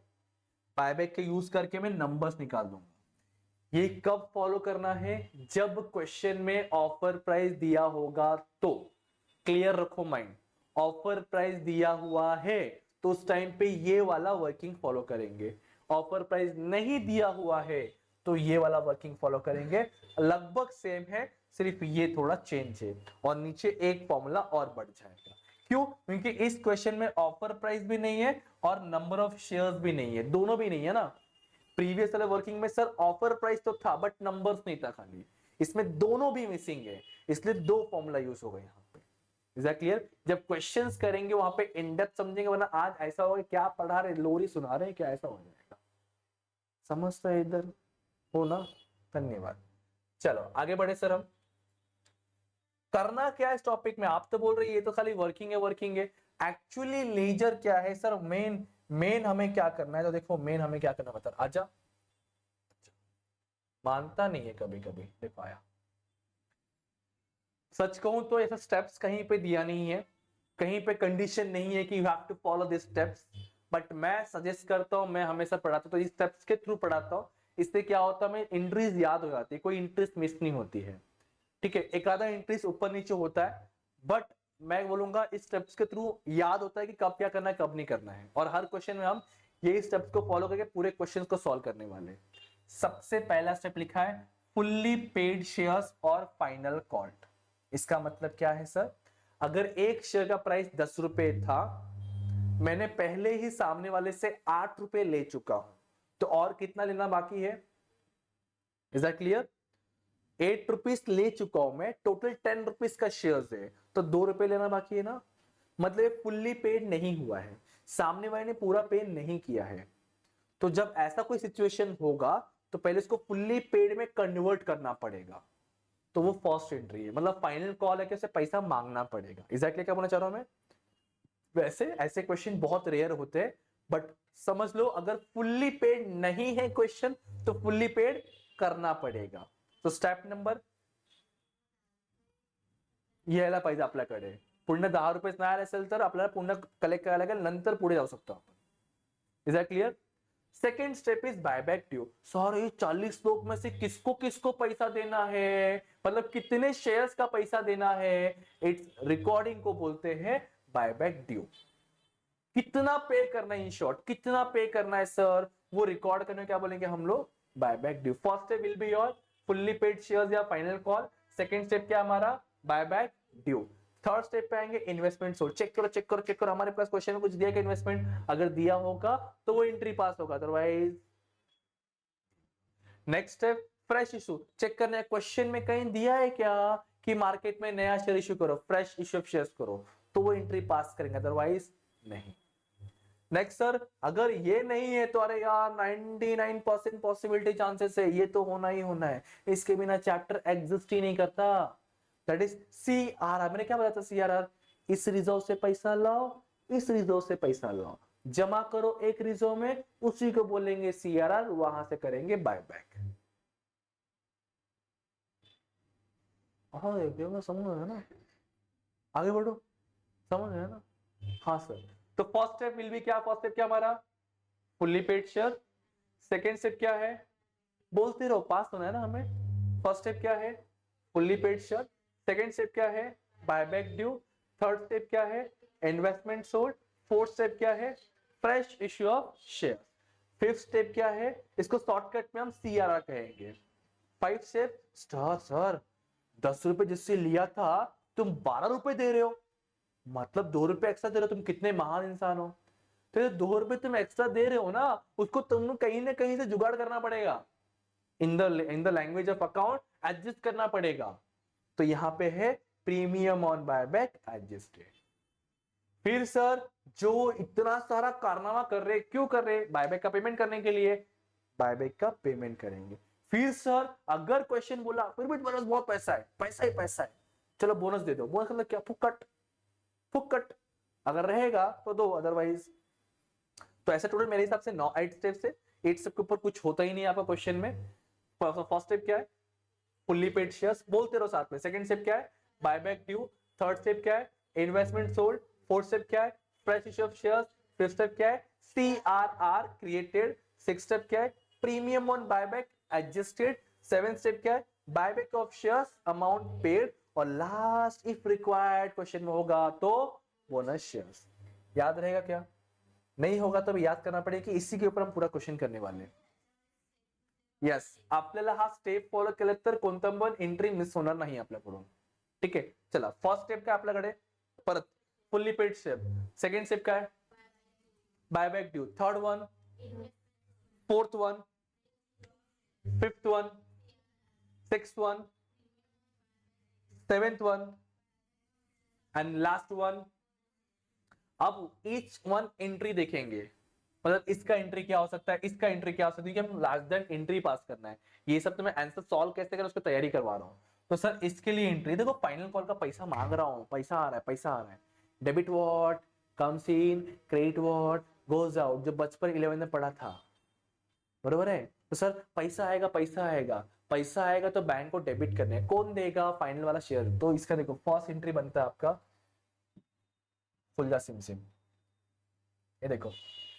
बायबैक के यूज करके मैं नंबर्स निकाल दूंगा। ये कब फॉलो करना है, जब क्वेश्चन में ऑफर प्राइस दिया होगा तो, क्लियर रखो माइंड, ऑफर प्राइस दिया हुआ है तो उस टाइम पे ये वाला वर्किंग फॉलो करेंगे, ऑफर प्राइस नहीं दिया हुआ है तो ये वाला वर्किंग फॉलो करेंगे। लगभग सेम है, सिर्फ ये थोड़ा चेंज है और नीचे एक फॉर्मूला और बढ़ जाएगा। क्यों, क्योंकि इस क्वेश्चन में ऑफर प्राइस भी नहीं है और नंबर ऑफ शेयर्स भी नहीं है, दोनों भी नहीं है ना। प्रीवियस वाले वर्किंग में सर ऑफर प्राइस तो था बट नंबर्स नहीं था खाली, इसमें दोनों भी मिसिंग है, इसलिए दो फॉर्मूला यूज हो गए यहाँ पे। इज दैट क्लियर, जब क्वेश्चंस करेंगे वहां पे इन डेप्थ समझेंगे, वरना आज ऐसा होगा क्या पढ़ा रहे, लोरी सुना रहे क्या, ऐसा हो जाएगा। समझता है इधर हो ना, धन्यवाद। चलो आगे बढ़े सर, हम करना क्या है इस टॉपिक में, आप तो बोल रहे ये तो खाली वर्किंग है वर्किंग है, एक्चुअली लेजर क्या है सर, मेन हमें क्या करना है, तो देखो मेन हमें क्या करना, बता आजा, मानता नहीं है कभी कभी देखो आया। सच कहूं तो ऐसा स्टेप्स कहीं पे दिया नहीं है, कहीं पे कंडीशन नहीं है कि you have to follow this steps, but मैं सजेस्ट करता हूं, मैं हमेशा पढ़ाता हूं तो इस स्टेप्स के थ्रू पढ़ाता हूं। इससे क्या होता है, हमें एंट्रीज याद हो जाती है, कोई इंट्रीज मिस नहीं होती है। ठीक है, एक आधा इंट्रीज ऊपर नीचे होता है, बट मैं बोलूंगा इस स्टेप्स के थ्रू याद होता है कि कब क्या करना है कब नहीं करना है, और हर क्वेश्चन में हम ये स्टेप्स को फॉलो करके पूरे क्वेश्चन को सॉल्व करने वाले। सबसे पहला स्टेप लिखा है फुल्ली पेड शेयर्स और फाइनल कॉल। इसका मतलब क्या है सर, अगर एक शेयर का प्राइस 10 रुपए था, मैंने पहले ही सामने वाले से 8 रुपए ले चुका हूं, तो और कितना लेना बाकी है, इज दैट क्लियर। 8 रुपीज ले चुका हूं मैं, टोटल 10 रुपीज का शेयर है, तो 2 रुपए लेना बाकी है ना, मतलब फुल्ली पेड नहीं हुआ है, सामने वाले ने पूरा पे नहीं किया है। तो जब ऐसा कोई सिचुएशन होगा तो पहले इसको फुल्ली पेड में कन्वर्ट करना पड़ेगा, तो वो फर्स्ट एंट्री है, मतलब फाइनल कॉल है कि उसे पैसा मांगना पड़ेगा। एग्जैक्टली क्या बोलना चाह रहा हूं मैं, वैसे ऐसे क्वेश्चन बहुत रेयर होते हैं, बट समझ लो अगर फुल्ली पेड नहीं है क्वेश्चन तो फुल्ली पेड करना पड़ेगा। तो स्टेप नंबर ये यायला पाहिजे आपल्याकडे, पुन्हा 10 रुपये नाही आले असेल तर आपल्याला पुन्हा कलेक्ट करायला लागेल, नंतर पुढे जाऊ शकतो आपण। Is that clear. Second step is buyback due. Sir ये 40 लोग में से किसको किसको पैसा देना है, मतलब कितने शेयर्स का पैसा देना है, इट्स रिकॉर्डिंग को बोलते हैं बायबैक ड्यू। कितना पे करना है, इन शॉर्ट कितना पे करना है सर, वो रिकॉर्ड करने क्या बोलेंगे हम लोग, buyback due. First step will be your fully paid shares या फाइनल कॉल, सेकंड स्टेप क्या हमारा बायबैक ड्यू। थर्ड स्टेप पे आएंगे इन्वेस्टमेंट सोर्स। चेक करो चेक करो चेक करो, हमारे पास क्वेश्चन में कुछ दिया क्या इन्वेस्टमेंट, अगर दिया होगा तो वो एंट्री पास होगा, otherwise. Next step fresh issue, check करना है क्वेश्चन में कहीं दिया है क्या कि मार्केट में नया शेयर इशू करो, फ्रेश इशू ऑफ शेयर्स करो, तो वो एंट्री पास करेंगे, अदरवाइज नहीं। नेक्स्ट सर, अगर ये नहीं है तो अरे यार 99% पॉसिबिलिटी चांसेस है, ये तो होना ही होना है, इसके बिना चैप्टर एग्जिस्ट ही नहीं करता। That is CRR। मैंने क्या बताया था? CRR, इस रिजर्व से पैसा लाओ, इस रिजर्व से पैसा लाओ, जमा करो एक रिजर्व में, उसी को बोलेंगे CRR, वहां से करेंगे बायबैक। हाँ समझ रहे ना, आगे बढ़ो, समझ रहे ना? हाँ सर, तो फर्स्ट स्टेप विल बी क्या? फर्स्ट स्टेप क्या हमारा? Fully paid share. Second step क्या है? बोलते रहो, पास होना है ना हमें। फर्स्ट स्टेप क्या है? Fully paid share. Second step क्या है? Buyback due. थर्ड स्टेप क्या है? Investment sold. फोर्थ स्टेप क्या है? Fresh issue of share. Fifth step क्या है? इसको शॉर्टकट में हम CRR कहेंगे। 5 स्टेप। सर 10 रुपए जिससे लिया था तुम 12 रुपए दे रहे हो, मतलब 2 रुपए एक्स्ट्रा दे रहे हो, तुम कितने महान इंसान हो। तो 2 रुपए तुम एक्स्ट्रा दे रहे हो ना, उसको तुमने कहीं ना कहीं से जुगाड़ करना पड़ेगा, in the language of account adjust करना पड़ेगा। तो यहां पे है प्रीमियम ऑन बायबैक एडजस्टेड। फिर सर जो इतना सारा कारनामा कर रहे, क्यों कर रहे? बायबैक का पेमेंट करने के लिए, बायबैक का पेमेंट करेंगे। फिर सर अगर क्वेश्चन बोला फिर भी तुम्हारे पास बहुत पैसा है, पैसा ही पैसा है, चलो बोनस दे दो। बोनस मतलब क्या? फुकट, फुकट अगर रहेगा तो दो, अदरवाइज। तो ऐसा टोटल मेरे हिसाब से 8 स्टेप से 8 स्टेप के ऊपर कुछ होता ही नहीं आपका क्वेश्चन में। फर्स्ट स्टेप क्या है? फुल्ली पेड शेयर्स, बोलते रहो साथ में। सेकंड स्टेप क्या है? Buyback due. थर्ड स्टेप क्या है? Investment sold. फोर्थ स्टेप क्या है? Fresh issue of shares. Fifth step क्या है? CRR created. सिक्स्थ स्टेप क्या है? Premium on buyback adjusted. Seventh step क्या है? Buyback of shares, amount paid. और लास्ट इफ रिक्वायर्ड क्वेश्चन में होगा तो बोनस शेयर्स। याद रहेगा क्या? नहीं होगा तो याद करना पड़ेगा कि इसी के ऊपर हम पूरा क्वेश्चन करने वाले हैं। यस, आपल्याला हा स्टेप फॉलो केलं तर कोणता पण एंट्री मिस होणार नाही आपल्याकडून. ठीक आहे, चला फर्स्ट स्टेप काय आपल्याकडे? परत fully paid step. Second step काय? Buyback due. Third one, fourth one, fifth one, sixth one, seventh one and last one. अब ईच वन एंट्री देखेंगे, मतलब इसका एंट्री क्या हो सकता है, इसका एंट्री क्या हो सकता है, क्योंकि हम लास्ट देन एंट्री पास करना है। ये सब तो मैं आंसर सॉल्व कैसे करें उसकी तैयारी करवा रहा हूँ। तो सर इसके लिए एंट्री देखो, फाइनल कॉल का पैसा मांग रहा हूँ, पैसा आ रहा है, पैसा आ रहा है। Debit what comes in, credit what goes out, जो बचपन 11 में पढ़ा था, बरोबर है। तो सर पैसा आएगा, पैसा आएगा, पैसा आएगा तो बैंक को डेबिट करने है, कौन देगा? फाइनल वाला शेयर। तो इसका देखो फर्स्ट एंट्री बनता है आपका फुलजा सिम सिम। ये देखो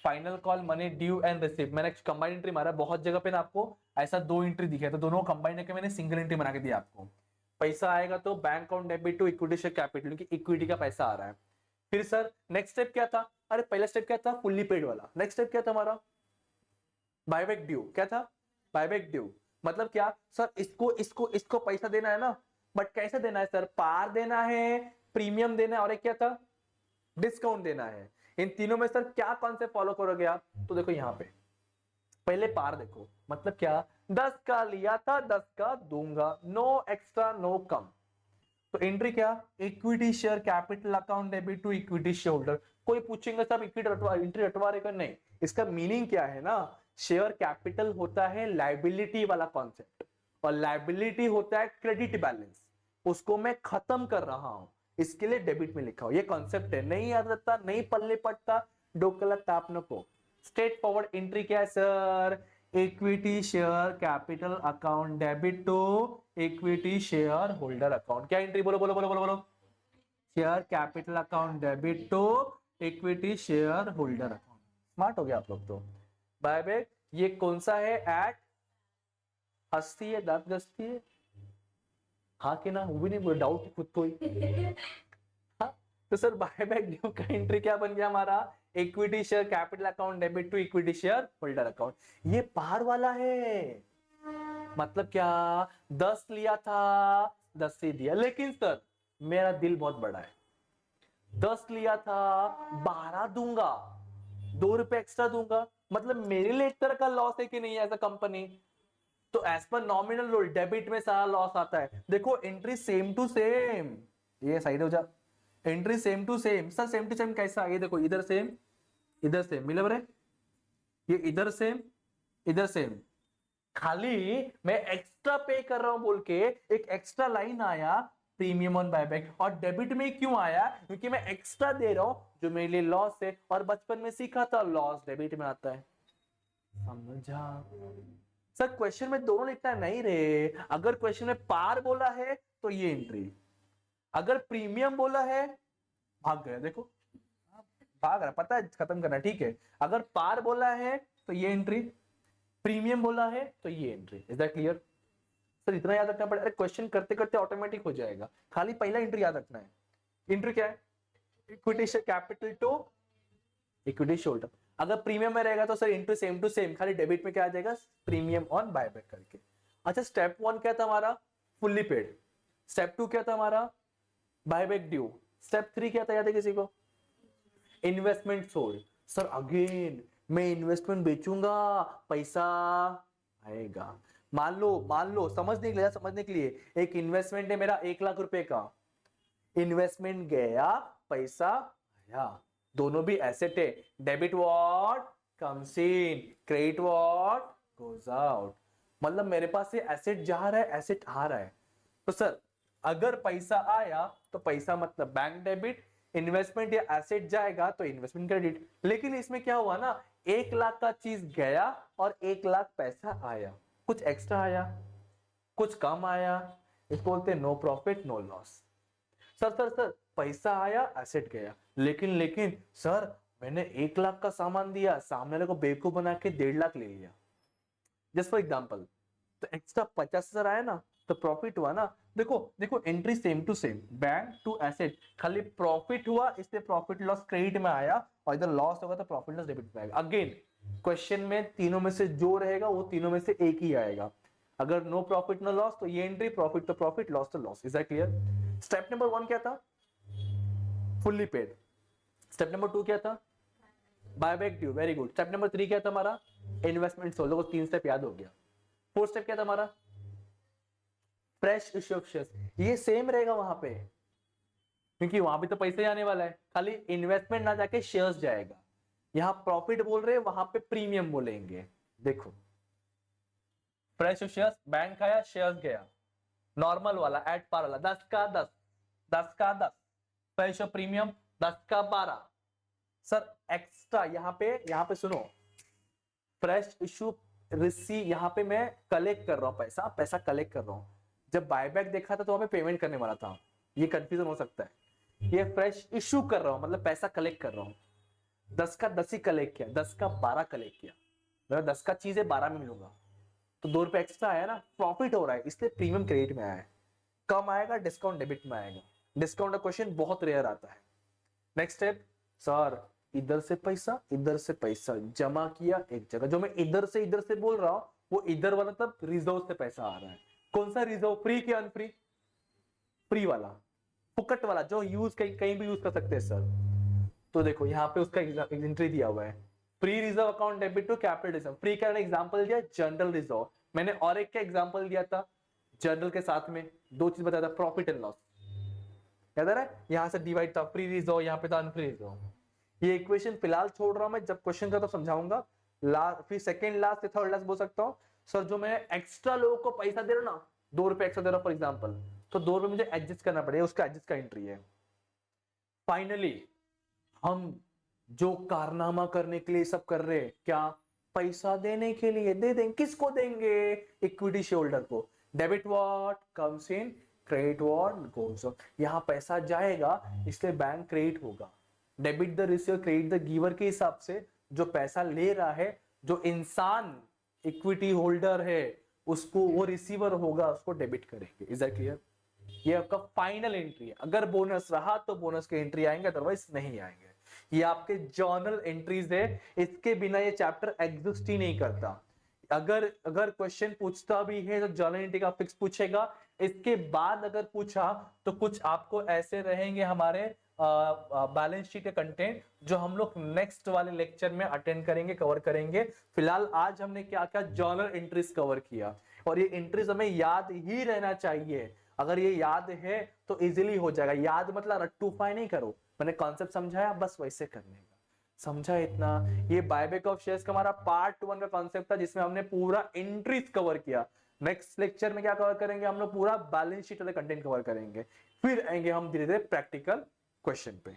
final call money due and receive, मैंने कंबाइंड एंट्री मारा। बहुत जगह पे ना आपको ऐसा 2 एंट्री दिखे, तो दोनों कंबाइंड करके मैंने सिंगल एंट्री बना के दिया आपको। पैसा आएगा तो bank account debit to equity share capital, की इक्विटी का पैसा आ रहा है। फिर सर नेक्स्ट स्टेप क्या था? अरे पहला स्टेप क्या था? फुल्ली पेड वाला। नेक्स्ट स्टेप क्या था हमारा? Buyback due. क्या था? Buyback due. मतलब क्या सर? इसको इसको इसको पैसा देना है ना, बट कैसे देना है सर? पार देना है, प्रीमियम देना है, और एक क्या था? डिस्काउंट देना है। इन तीनों में सर क्या कॉन्सेप्ट फॉलो करोगे आप? तो देखो यहां पे पहले पार देखो, मतलब क्या? 10 का लिया था 10 का दूंगा, नो एक्स्ट्रा नो कम। तो एंट्री क्या? Equity share capital account debit to equity share holder. कोई पूछेंगे सब इक्विटी एंट्री हटवा रहे कर? नहीं, इसका मीनिंग क्या है ना, शेयर कैपिटल होता है लाइबिलिटी वाला कॉन्सेप्ट, और लाइबिलिटी होता है क्रेडिट बैलेंस, उसको मैं खत्म कर रहा हूं, इसके लिए डेबिट में लिखा हो। ये कॉन्सेप्ट है, नहीं याद रहता, नहीं पल्ले पड़ता, डोकला ताप नको। स्ट्रेट फॉरवर्ड एंट्री क्या है sir? Equity share capital account debit to equity share holder account. क्या एंट्री? बोलो बोलो बोलो बोलो बोलो। Share capital account debit to equity share holder account. Smart हो गया आप लोग तो। बायबैक ये कौन सा है? एट हंसती है, दांत गसती है, हाँ कि ना? वो भी नहीं बोले, डाउट खुद को ही। हाँ? तो सर बायबैक ड्यू का एंट्री क्या बन गया हमारा? Equity share capital account debit to equity share holder account. ये पार वाला है, मतलब क्या? 10 लिया था 10 से दिया, लेकिन सर मेरा दिल बहुत बड़ा है, 10 लिया था 12 दूंगा, 2 रुपए एक्स्ट्रा दूंगा, मतलब मेरे लिए एक तरह का लॉस है कि नहीं एज अ कंपनी? तो as per nominal rule debit में सारा लॉस आता है। देखो एंट्री सेम टू सेम, ये साइड हो जा, entry same to same. Sir same to same कैसा? ये देखो इधर सेम, इधर सेम, मिला बरे, ये इधर सेम, इधर सेम, खाली मैं एक्स्ट्रा पे कर रहा हूं बोल के एक एक्स्ट्रा लाइन आया प्रीमियम ऑन बायबैक, और डेबिट में क्यों आया, क्योंकि मैं एक्स्ट्रा दे रहा हूं जो मेरे लिए लॉस है, और बचपन में सीखा था लॉस डेबिट में आता है। समझा सर? क्वेश्चन में दोनों लिखना नहीं रे, अगर क्वेश्चन में पार बोला है तो ये एंट्री, अगर प्रीमियम बोला है, भाग गया, देखो भाग रहा, पता है खत्म करना, ठीक है, अगर पार बोला है तो ये एंट्री, प्रीमियम बोला है तो ये entry. Is that clear sir? इतना याद रखना पड़ेगा, क्वेश्चन करते करते ऑटोमेटिक हो जाएगा, खाली पहला एंट्री याद रखना है। एंट्री क्या है? Equity share capital to equity shareholder. अगर प्रीमियम में रहेगा तो sir entry same to same, खाली डेबिट में क्या आ जाएगा, प्रीमियम ऑन बायबैक करके। अच्छा, स्टेप 1 क्या था हमारा, फुल्ली पेड। स्टेप 2 क्या था हमारा, बायबैक ड्यू। स्टेप 3 क्या था, याद है किसी को? Investment sold. सर अगेन मैं इन्वेस्टमेंट बेचूंगा, पैसा आएगा। मान लो समझने के लिए एक इन्वेस्टमेंट है मेरा 1 लाख रुपए का, इन्वेस्टमेंट गया, पैसा आया, दोनों भी एसेट है। Debit what comes in, credit what goes out. मतलब मेरे पास से एसेट जा रहा है, एसेट आ रहा है। तो सर अगर पैसा आया तो पैसा मतलब बैंक डेबिट, इन्वेस्टमेंट या एसेट जाएगा तो इन्वेस्टमेंट क्रेडिट। लेकिन इसमें क्या हुआ ना, 1 लाख का चीज गया और 1 लाख पैसा आया, कुछ एक्स्ट्रा आया, कुछ कम आया, इसको बोलते हैं no profit no loss. Sir पैसा आया, एसेट गया, लेकिन सर मैंने 1 लाख का सामान दिया, सामने वाले को बेवकूफ बना के 1.5 लाख ले लिया, जस्ट फॉर एग्जाम्पल, तो एक्स्ट्रा 50,000 आया ना, तो प्रॉफिट हुआ ना। देखो entry same to same, bank to asset, खाली प्रॉफिट हुआ इसलिए प्रॉफिट लॉस क्रेडिट में आया, और इधर लॉस होगा तो प्रॉफिट लॉस डेबिट में आएगा। अगेन क्वेश्चन में तीनों में से जो रहेगा वो तीनों में से एक ही आएगा। अगर नो प्रॉफिट नो लॉस तो ये एंट्री, प्रॉफिट तो प्रॉफिट, लॉस तो loss. Is that clear? Step number 1 क्या था, फुल्ली पेड। स्टेप नंबर 2 क्या था, buyback due, very good. Step number 3 क्या था हमारा, इन्वेस्टमेंट सोल्ड। देखो 3 स्टेप याद हो गया। 4th स्टेप क्या था हमारा, फ्रेश इश्यू ऑफ शेयर्स। ये सेम रहेगा वहां पे, क्योंकि वहां भी तो पैसे आने वाला है, खाली इन्वेस्टमेंट ना जाके शेयर्स जाएगा। यहां प्रॉफिट बोल रहे हैं, वहां पे प्रीमियम बोलेंगे। देखो फ्रेश शेयर्स, बैंक आया, शेयर्स गया, नॉर्मल वाला एट पार वाला 10 का 10, 10 का 10, फ्रेश प्रीमियम 10 का 12। सर एक्स्ट्रा यहाँ पे सुनो, फ्रेश इश्यू रिसीव, यहाँ पे मैं कलेक्ट कर रहा हूँ पैसा कलेक्ट कर रहा हूँ। जब बायबैक देखा था तो वहां पे पेमेंट करने वाला था, ये कंफ्यूजन हो सकता है। ये फ्रेश इश्यू कर रहा हूँ मतलब पैसा कलेक्ट कर रहा हूँ, 10 का 10 ही कलेक्ट किया, 10 का 12 कलेक्ट किया, मेरा 10 का चीज है 12 में मिलूंगा, तो 2 रुपए एक्स्ट्रा आया ना, प्रॉफिट हो रहा है, इसलिए प्रीमियम क्रेडिट में आया है। कम आएगा डिस्काउंट डेबिट में आएगा। डिस्काउंट का क्वेश्चन बहुत रेयर आता है। नेक्स्ट स्टेप, सर इधर से पैसा जमा किया एक जगह, जो मैं इधर से बोल रहा हूं वो इधर वाला तब रिजर्व से पैसा आ रहा है। कौन सा रिजर्व, फ्री के अनफ्री, फ्री वाला, फुकट वाला, जो यूज कहीं भी यूज कर सकते हैं सर। तो देखो यहाँ पे उसका एंट्री दिया हुआ है, free reserve account debit to capital reserve. Free का एग्जांपल दिया जनरल रिजर्व, मैंने और एक का एग्जांपल दिया था जनरल के साथ में, 2 चीज बताया था, प्रॉफिट एंड लॉस, याद आ रहा है? यहां से डिवाइड था, फ्री रिजर्व, यहाँ पे था अनफ्री रिजर्व। ये इक्वेशन फिलहाल छोड़ रहा हूं मैं, जब क्वेश्चन का तो समझाऊंगा, फिर सेकंड लास्ट या थर्ड लास्ट बोल सकता हूं। सर जो मैं एक्स्ट्रा लोगों को पैसा दे रहा हूं ना, 2 रुपए एक्स्ट्रा दे रहा हूं फॉर एग्जांपल, तो 2 रुपए मुझे एडजस्ट करना पड़ेगा, उसका एडजस्ट का एंट्री है। फाइनली हम जो कारनामा करने के लिए सब कर रहे हैं, क्या, पैसा देने के लिए, दे देंगे, किसको देंगे, इक्विटी शेयर होल्डर को। Debit what comes in, credit what goes out. यहां पैसा जाएगा इसलिए बैंक क्रेडिट होगा, debit the receiver credit the giver के हिसाब से जो पैसा ले रहा है, जो इंसान इक्विटी होल्डर है उसको, वो रिसीवर होगा, उसको डेबिट करेंगे। Is that clear? ये आपका फाइनल एंट्री है। अगर बोनस रहा तो बोनस के एंट्री आएंगे, अदरवाइज नहीं आएंगे। ये आपके जर्नल एंट्रीज है, इसके बिना ये चैप्टर एग्जिस्ट ही नहीं करता। अगर क्वेश्चन पूछता भी है तो जर्नल एंट्री का फिक्स पूछेगा, इसके बाद अगर पूछा तो कुछ आपको ऐसे रहेंगे हमारे बैलेंस शीट के कंटेंट, जो हम लोग नेक्स्ट वाले लेक्चर में अटेंड करेंगे, कवर करेंगे। फिलहाल आज हमने क्या क्या जर्नल एंट्रीज कवर किया, और ये एंट्रीज हमें याद ही रहना चाहिए। अगर ये याद है तो इजीली हो जाएगा। याद मतलब रट्टूफाई नहीं करो, मैंने कॉन्सेप्ट समझाया बस वैसे करने का। समझा इतना? ये बायबैक ऑफ शेयर्स का हमारा पार्ट 1 का कॉन्सेप्ट था, जिसमें हमने पूरा एंट्रीज कवर किया। नेक्स्ट लेक्चर में क्या कवर करेंगे हम लोग? पूरा बैलेंस शीट वाला कंटेंट कवर करेंगे। फिर आएंगे हम धीरे धीरे प्रैक्टिकल क्वेश्चन पे।